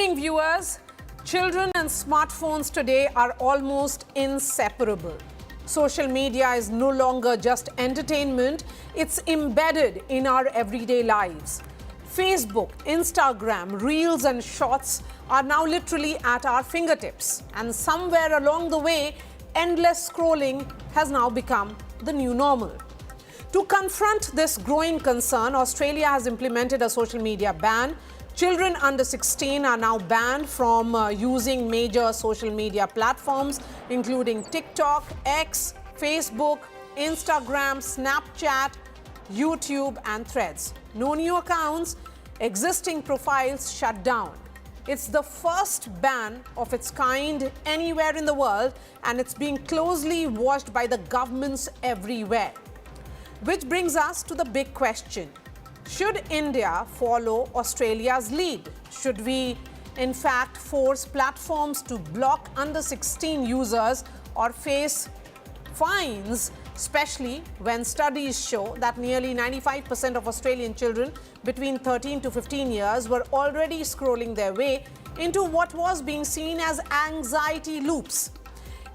evening, viewers. Children and smartphones today are almost inseparable. Social media is no longer just entertainment, it's embedded in our everyday lives. Facebook, Instagram, Reels and Shorts are now literally at our fingertips. And somewhere along the way, endless scrolling has now become the new normal. To confront this growing concern, Australia has implemented a social media ban. Children under 16 are now banned from using major social media platforms, including TikTok, X, Facebook, Instagram, Snapchat, YouTube, and Threads. No new accounts, existing profiles shut down. It's the first ban of its kind anywhere in the world, and it's being closely watched by the governments everywhere. Which brings us to the big question. Should India follow Australia's lead? Should we, in fact, force platforms to block under 16 users or face fines, especially when studies show that nearly 95% of Australian children between 13 to 15 years were already scrolling their way into what was being seen as anxiety loops?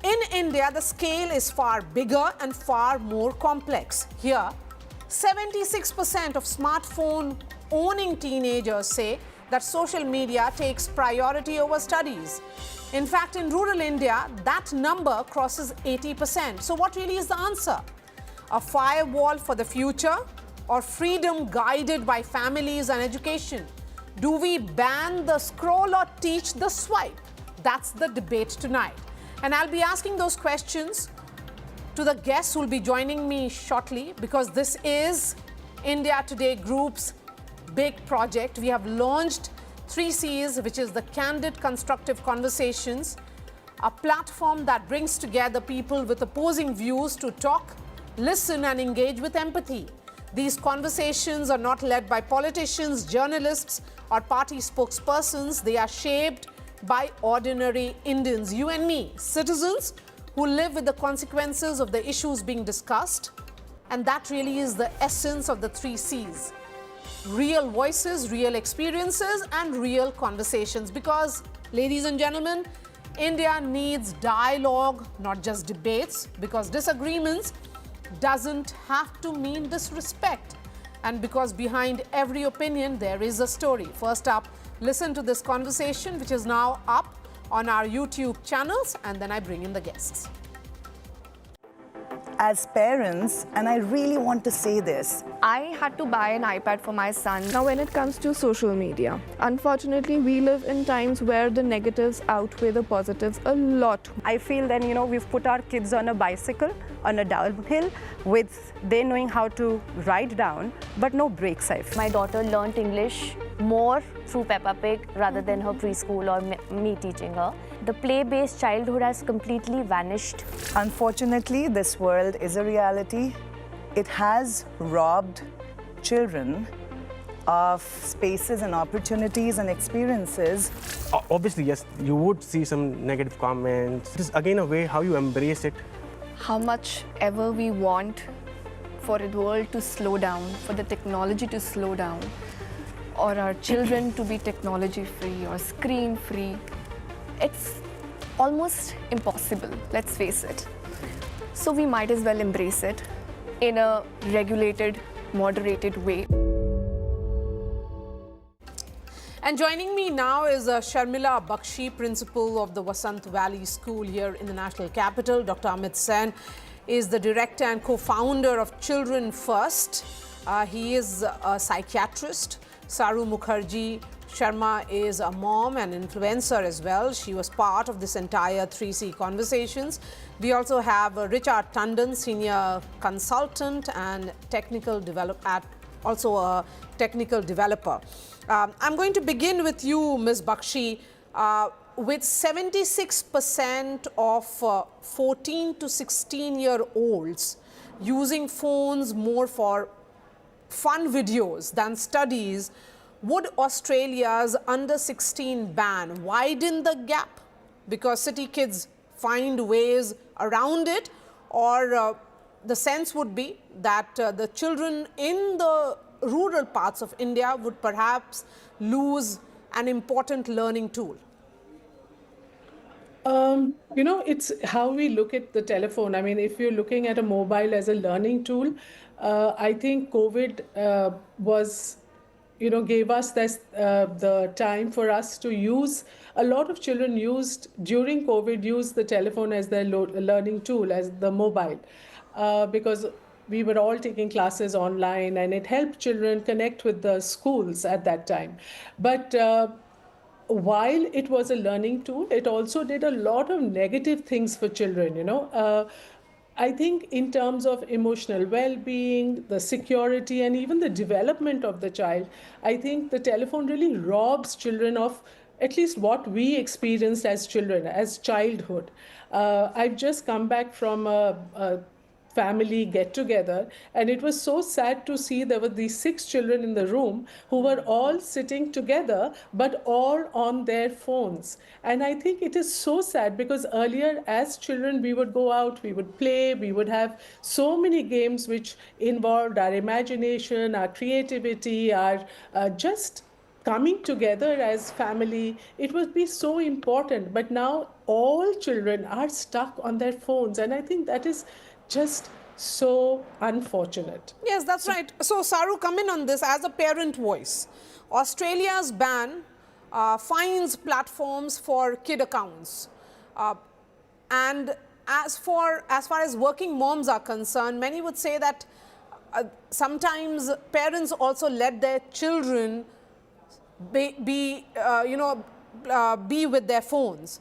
In India, the scale is far bigger and far more complex. Here, 76% of smartphone-owning teenagers say that social media takes priority over studies. In fact, in rural India, that number crosses 80%. So what really is the answer? A firewall for the future or freedom guided by families and education? Do we ban the scroll or teach the swipe? That's the debate tonight. And I'll be asking those questions to the guests who will be joining me shortly, because this is India Today Group's big project. We have launched 3Cs, which is the Candid Constructive Conversations, a platform that brings together people with opposing views to talk, listen and engage with empathy. These conversations are not led by politicians, journalists or party spokespersons. They are shaped by ordinary Indians, you and me, citizens who live with the consequences of the issues being discussed. And that really is the essence of the 3Cs. Real voices, real experiences, and real conversations. Because, ladies and gentlemen, India needs dialogue, not just debates, because disagreements doesn't have to mean disrespect. And because behind every opinion, there is a story. First up, listen to this conversation, which is now up on our YouTube channels, and then I bring in the guests. As parents, and I really want to say this, I had to buy an iPad for my son. Now, when it comes to social media, unfortunately, we live in times where the negatives outweigh the positives a lot. I feel then, we've put our kids on a bicycle, on a downhill, with they knowing how to ride down, but no brakes. I feel. My daughter learnt English more through Peppa Pig rather than her preschool or me teaching her. The play-based childhood has completely vanished. Unfortunately, this world is a reality. It has robbed children of spaces and opportunities and experiences. Obviously, yes, you would see some negative comments. It is again a way how you embrace it. How much ever we want for the world to slow down, for the technology to slow down, or our children to be technology-free or screen-free, it's almost impossible, let's face it. So we might as well embrace it in a regulated, moderated way. And joining me now is Sharmila Bakshi, principal of the Vasant Valley School here in the national capital. Dr. Amit Sen is the director and co-founder of Children First. He is a psychiatrist. Saru Mukherjee Sharma is a mom and influencer as well. She was part of this entire 3C conversations. We also have Richard Tandon, senior consultant and also a technical developer. I'm going to begin with you, Ms. Bakshi. With 76% of 14 to 16-year-olds using phones more for fun videos than studies, would Australia's under 16 ban widen the gap because city kids find ways around it, or the sense would be that the children in the rural parts of India would perhaps lose an important learning tool? It's how we look at the telephone. I mean, if you're looking at a mobile as a learning tool, I think COVID was, gave us this, the time for us to use. A lot of children during COVID, used the telephone as their learning tool, as the mobile, because we were all taking classes online, and it helped children connect with the schools at that time. But while it was a learning tool, it also did a lot of negative things for children. I think in terms of emotional well-being, the security, and even the development of the child, I think the telephone really robs children of at least what we experienced as children, as childhood. I've just come back from a family get together, and it was so sad to see there were these 6 children in the room who were all sitting together but all on their phones. And I think it is so sad, because earlier as children we would go out, we would play, we would have so many games which involved our imagination, our creativity, our just coming together as family. It would be so important, but now all children are stuck on their phones, and I think that is just so unfortunate. Yes, that's right. So, Saru, come in on this as a parent voice. Australia's ban fines platforms for kid accounts. And as far as working moms are concerned, many would say that sometimes parents also let their children be with their phones.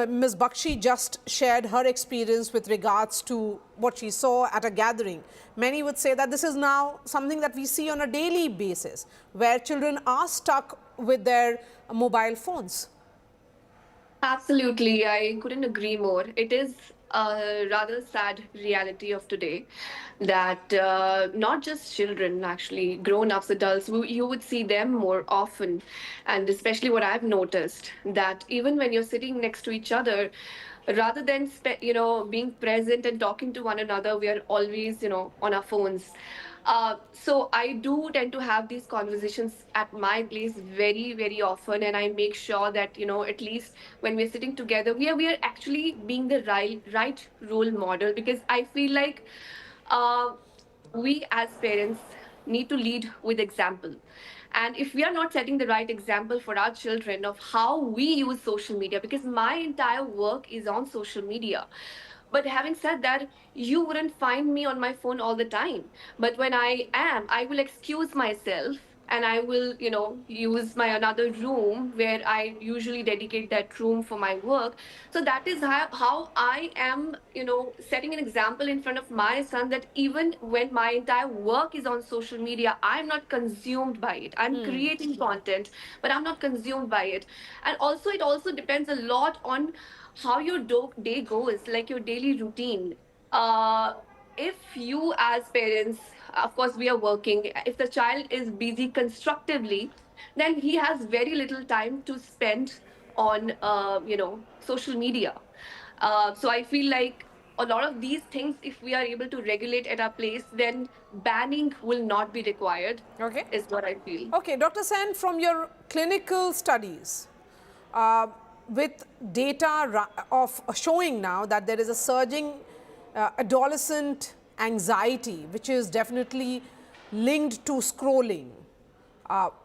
Ms. Bakshi just shared her experience with regards to what she saw at a gathering. Many would say that this is now something that we see on a daily basis, where children are stuck with their mobile phones. Absolutely, I couldn't agree more. It is a rather sad reality of today that not just children, actually, grown-ups, adults, you would see them more often. And especially what I've noticed, that even when you're sitting next to each other, rather than being present and talking to one another, we are always on our phones. So I do tend to have these conversations at my place very, very often, and I make sure that at least when we're sitting together, we are actually being the right role model, because I feel like uh, we as parents need to lead with example. And if we are not setting the right example for our children of how we use social media, because my entire work is on social media. But having said that, you wouldn't find me on my phone all the time. But when I am, I will excuse myself and I will, use my another room where I usually dedicate that room for my work. So that is how I am, setting an example in front of my son, that even when my entire work is on social media, I'm not consumed by it. I'm creating content, but I'm not consumed by it. And also, it also depends a lot on how your day goes, like your daily routine. Uh, if you as parents, of course we are working, if the child is busy constructively, then he has very little time to spend on social media. So I feel like a lot of these things, if we are able to regulate at our place, then banning will not be required. Okay. Is what I feel. Okay, Dr. Sen, from your clinical studies, with data of showing now that there is a surging adolescent anxiety, which is definitely linked to scrolling,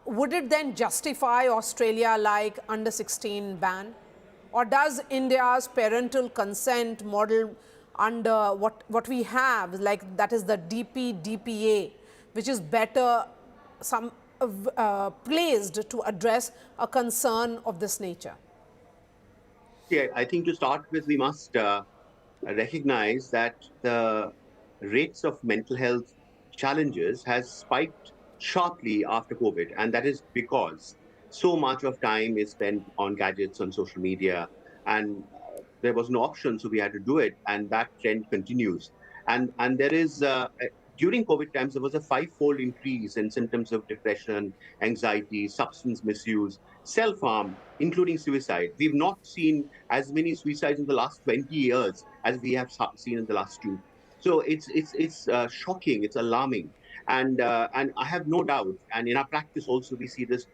would it then justify Australia like under 16 ban? Or does India's parental consent model under what we have, like that is the DPA, which is better placed to address a concern of this nature? Yeah, I think to start with, we must recognize that the rates of mental health challenges has spiked sharply after COVID, and that is because so much of time is spent on gadgets, on social media, and there was no option, so we had to do it, and that trend continues. And there is during COVID times there was a 5-fold increase in symptoms of depression, anxiety, substance misuse, self-harm, including suicide. We've not seen as many suicides in the last 20 years as we have seen in the last 2. So it's shocking, it's alarming, and I have no doubt. And in our practice also, we see this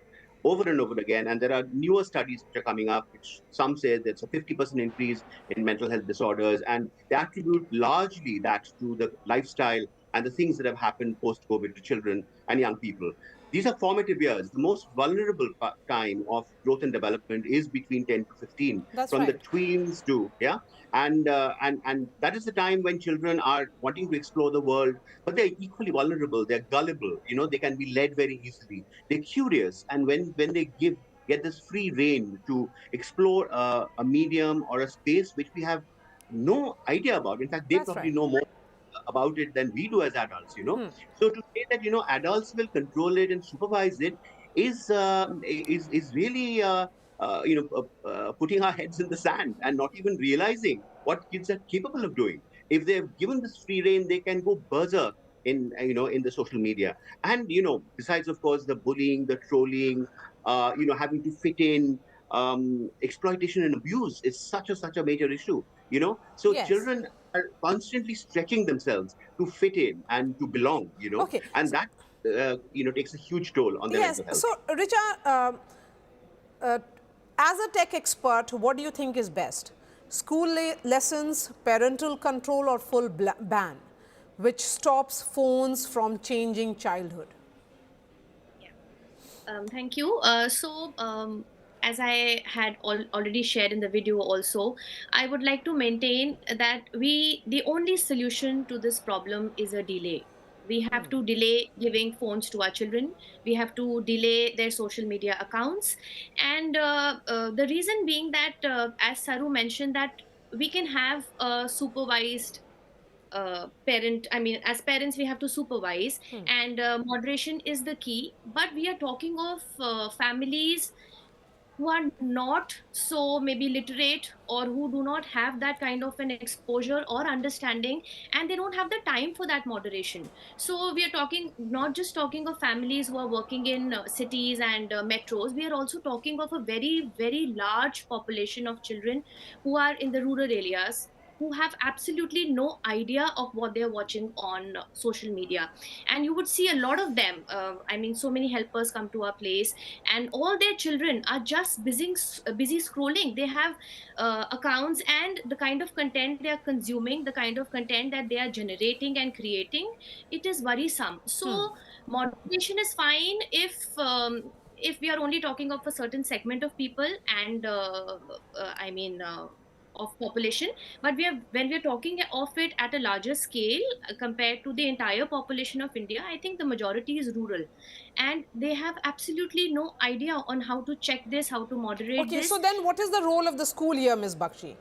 over and over again. And there are newer studies which are coming up, which some say there's a 50% increase in mental health disorders. And they attribute largely that to the lifestyle and the things that have happened post-COVID to children and young people. These are formative years. The most vulnerable time of growth and development is between 10 to 15, That's from the right. tweens to, yeah. And that is the time when children are wanting to explore the world, but they're equally vulnerable. They're gullible. They can be led very easily. They're curious, and when they get this free reign to explore a medium or a space which we have no idea about. In fact, they That's probably right. know more about it than we do as adults. So to say that adults will control it and supervise it is really putting our heads in the sand and not even realizing what kids are capable of doing. If they're given this free reign, they can go berserk in the social media. And besides, of course, the bullying, the trolling, having to fit in, exploitation and abuse is such a major issue. So Yes. children are constantly stretching themselves to fit in and to belong. Okay. And that takes a huge toll on their Yes. mental health. So, Richa, uh, as a tech expert, what do you think is best? School lessons, parental control, or full ban, which stops phones from changing childhood? Thank you. As I had already shared in the video also, I would like to maintain that the only solution to this problem is a delay. We have to delay giving phones to our children. We have to delay their social media accounts. And the reason being that, as Saru mentioned, that we can have a supervised parent. I mean, as parents we have to supervise, and moderation is the key. But we are talking of families who are not so maybe literate, or who do not have that kind of an exposure or understanding, and they don't have the time for that moderation. So we are talking, not just talking of families who are working in cities and metros. We are also talking of a very, very large population of children who are in the rural areas, who have absolutely no idea of what they're watching on social media. And you would see a lot of them, I mean, so many helpers come to our place, and all their children are just busy scrolling. They have accounts, and the kind of content they are consuming, the kind of content that they are generating and creating, it is worrisome. So moderation is fine if we are only talking of a certain segment of people, and I mean, of population. But when we are talking of it at a larger scale, compared to the entire population of India, I think the majority is rural, and they have absolutely no idea on how to check this, how to moderate Okay, so this. then what is the role of the school here, Ms. Bakshi?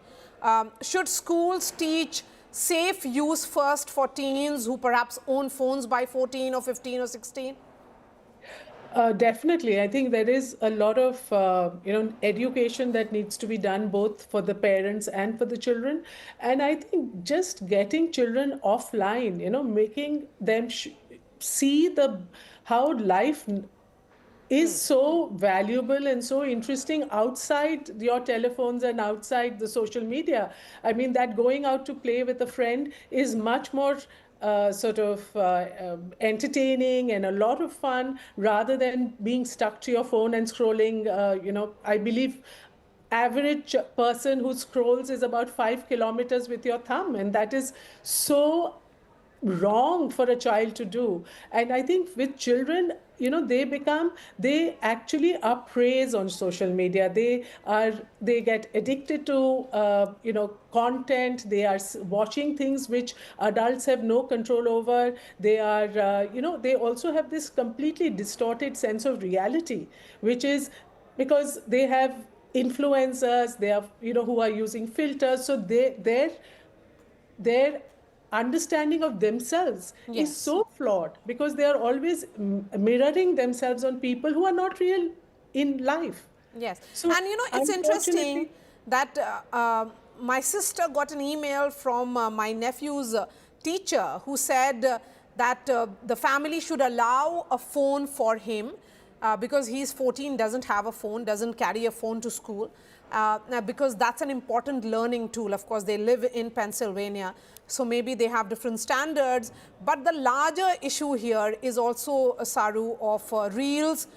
Should schools teach safe use first for teens who perhaps own phones by 14 or 15 or 16? Definitely. I think there is a lot of education that needs to be done both for the parents and for the children. And I think just getting children offline, making them see how life is so valuable and so interesting outside your telephones and outside the social media. I mean, that going out to play with a friend is much more entertaining and a lot of fun, rather than being stuck to your phone and scrolling. I believe average person who scrolls is about 5 kilometers with your thumb, and that is so wrong for a child to do. And I think with children, they actually are praised on social media. They get addicted to content. They are watching things which adults have no control over. They are they also have this completely distorted sense of reality, which is because they have influencers, they have who are using filters. So their understanding of themselves is so flawed, because they are always mirroring themselves on people who are not real in life. Yes. So, and it's interesting that my sister got an email from my nephew's teacher, who said that the family should allow a phone for him because he's 14, doesn't have a phone, doesn't carry a phone to school, because that's an important learning tool. Of course, they live in Pennsylvania, so maybe they have different standards. But the larger issue here is also, Saru, of reels,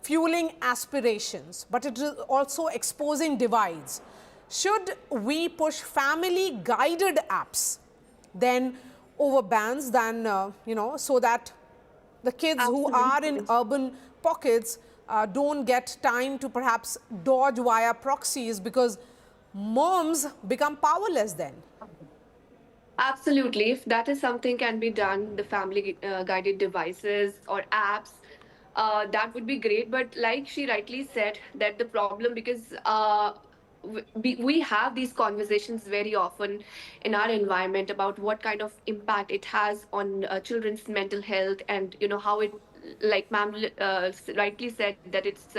fueling aspirations, but it is also exposing divides. Should we push family-guided apps then over bans than, so that the kids who are in urban pockets don't get time to perhaps dodge via proxies, because moms become powerless then? Absolutely. If that is something can be done, the family guided devices or apps, that would be great. But like she rightly said, that the problem, because we have these conversations very often in our environment about what kind of impact it has on children's mental health, and how it, like ma'am rightly said, that it's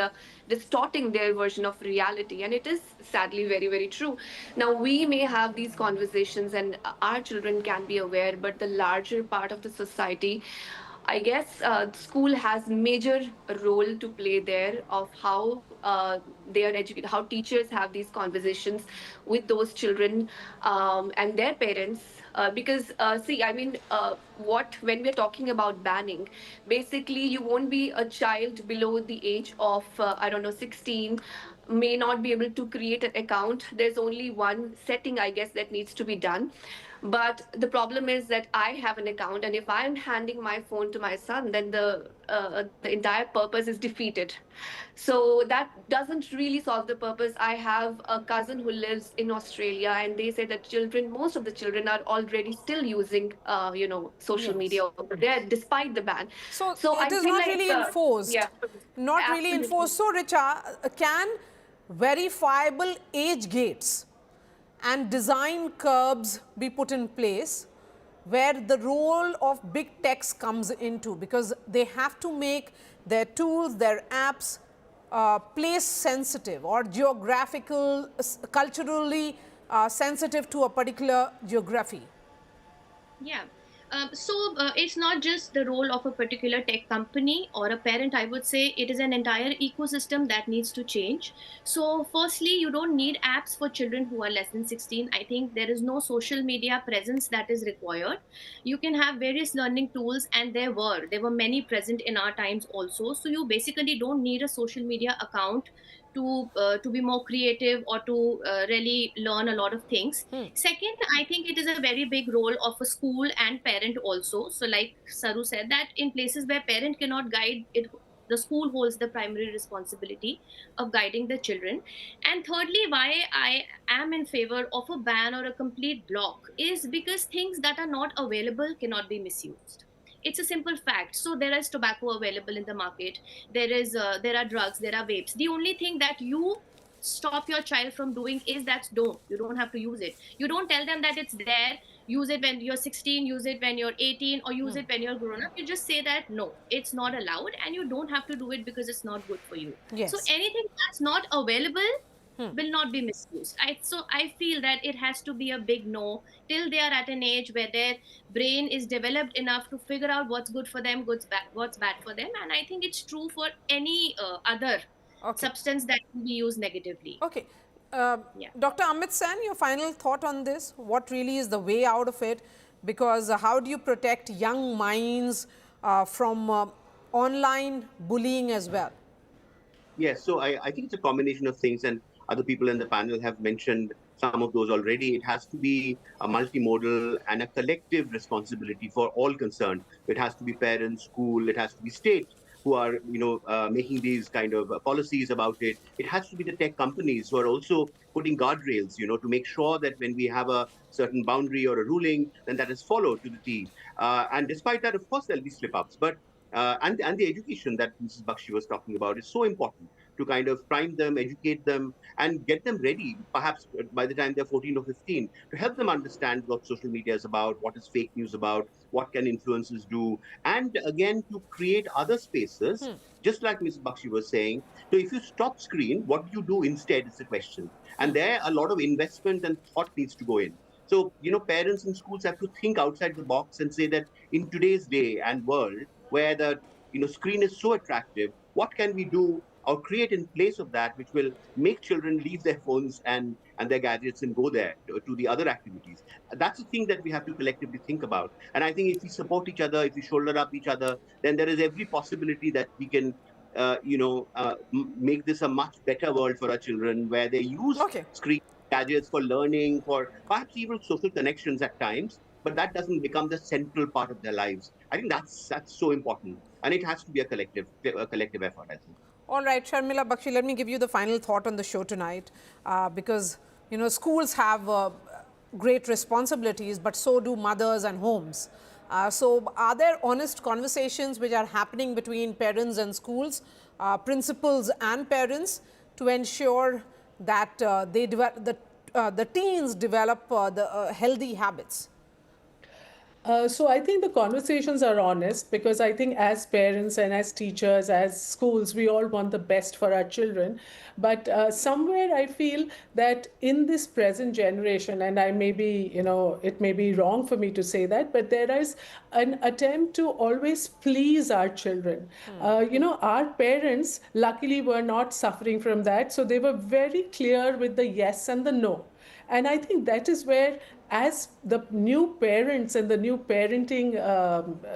distorting their version of reality, and it is sadly very very true. Now we may have these conversations and our children can be aware, but the larger part of the society, I guess school has major role to play there of how they are educated, how teachers have these conversations with those children and their parents. Because see, I mean, what when we're talking about banning, basically you won't be a child below the age of I don't know 16 may not be able to create an account. There's only one setting, I guess, that needs to be done. But the problem is that I have an account, and if I'm handing my phone to my son, then the entire purpose is defeated. So that doesn't really solve the purpose. I have a cousin who lives in Australia, and they say that children, most of the children, are already still using, social Yes. media over there despite the ban. So So it I is feel not like, really enforced. yeah, Not really absolutely. enforced. So, Richa, can verifiable age gates and design curbs be put in place where the role of big techs comes into? Because they have to make their tools, their apps place sensitive or geographical, culturally sensitive to a particular geography. Yeah. It's not just the role of a particular tech company or a parent. I would say it is an entire ecosystem that needs to change. So firstly, you don't need apps for children who are less than 16. I think there is no social media presence that is required. You can have various learning tools, and there were many present in our times also. So you basically don't need a social media account to be more creative or to really learn a lot of things. Second, I think it is a very big role of a school and parent also. So like Saru said, that in places where parent cannot guide it, the school holds the primary responsibility of guiding the children. And thirdly, why I am in favor of a ban or a complete block is because things that are not available cannot be misused. It's a simple fact. So there is tobacco available in the market, there are drugs, there are vapes. The only thing that you stop your child from doing is that you don't have to use it. You don't tell them that it's there, use it when you're 16, use it when you're 18, or use it when you're grown up. You just say that no, it's not allowed, and you don't have to do it because it's not good for you. So Yes. anything that's not available will not be misused. I feel that it has to be a big no till they are at an age where their brain is developed enough to figure out what's good for them, what's bad for them. And I think it's true for any other Okay. substance that can be used negatively. Okay. Yeah. Dr. Amit Sen, your final thought on this? What really is the way out of it? Because how do you protect young minds from online bullying as well? Yes, so I think it's a combination of things, and other people in the panel have mentioned some of those already. It has to be a multimodal and a collective responsibility for all concerned. It has to be parents, school, it has to be state who are, making these kind of policies about it. It has to be the tech companies who are also putting guardrails, to make sure that when we have a certain boundary or a ruling, then that is followed to the T. And despite that, of course, there'll be slip-ups, but and the education that Mrs. Bakshi was talking about is so important to kind of prime them, educate them, and get them ready, perhaps by the time they're 14 or 15, to help them understand what social media is about, what is fake news about, what can influencers do, and again, to create other spaces, just like Mrs. Bakshi was saying. So if you stop screen, what do you do instead is the question. And there, a lot of investment and thought needs to go in. So, parents and schools have to think outside the box and say that in today's day and world, where the screen is so attractive, what can we do or create in place of that which will make children leave their phones and their gadgets and go there to the other activities? That's the thing that we have to collectively think about. And I think if we support each other, if we shoulder up each other, then there is every possibility that we can make this a much better world for our children, where they use Okay. screen gadgets for learning, for perhaps even social connections at times, but that doesn't become the central part of their lives. I think that's so important, and it has to be a collective effort, I think. All right, Sharmila Bakshi, let me give you the final thought on the show tonight, because schools have great responsibilities, but so do mothers and homes. So, are there honest conversations which are happening between parents and schools, principals and parents, to ensure that the teens develop the healthy habits? So I think the conversations are honest, because I think as parents and as teachers, as schools, we all want the best for our children. But somewhere I feel that in this present generation, and I may be, it may be wrong for me to say that, but there is an attempt to always please our children. Our parents luckily were not suffering from that. So they were very clear with the yes and the no. And I think that is where, as the new parents and the new parenting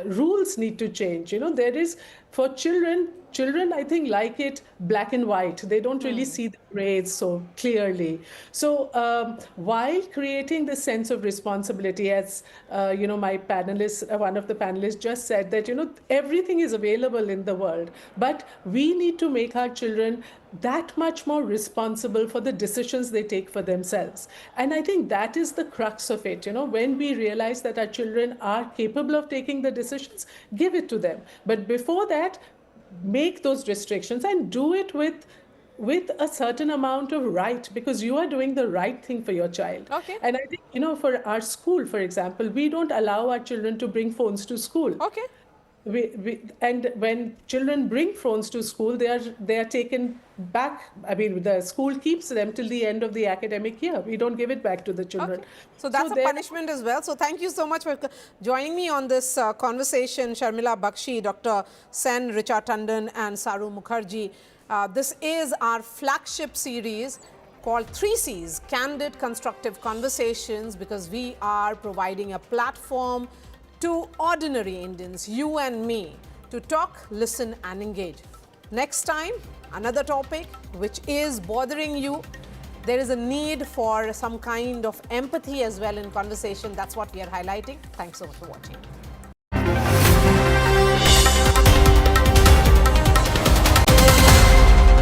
rules need to change. There is, for children I think like it black and white. They don't really see the grades so clearly. So while creating this sense of responsibility, as my panelists, one of the panelists just said that everything is available in the world, but we need to make our children that much more responsible for the decisions they take for themselves. And I think that is the crux of it. When we realize that our children are capable of taking the decisions, give it to them. But before that, make those restrictions and do it with a certain amount of right, because you are doing the right thing for your child. Okay. And I think, for our school, for example, we don't allow our children to bring phones to school. Okay. And when children bring phones to school, they are taken back. I mean, the school keeps them till the end of the academic year. We don't give it back to the children. Okay. So that's a punishment as well. So thank you so much for joining me on this conversation, Sharmila Bakshi, Dr. Sen, Richa Tandon, and Saru Mukherjee. This is our flagship series called 3Cs, Candid Constructive Conversations, because we are providing a platform to ordinary Indians, you and me, to talk, listen and engage. Next time, another topic which is bothering you. There is a need for some kind of empathy as well in conversation. That's what we are highlighting. Thanks so much for watching.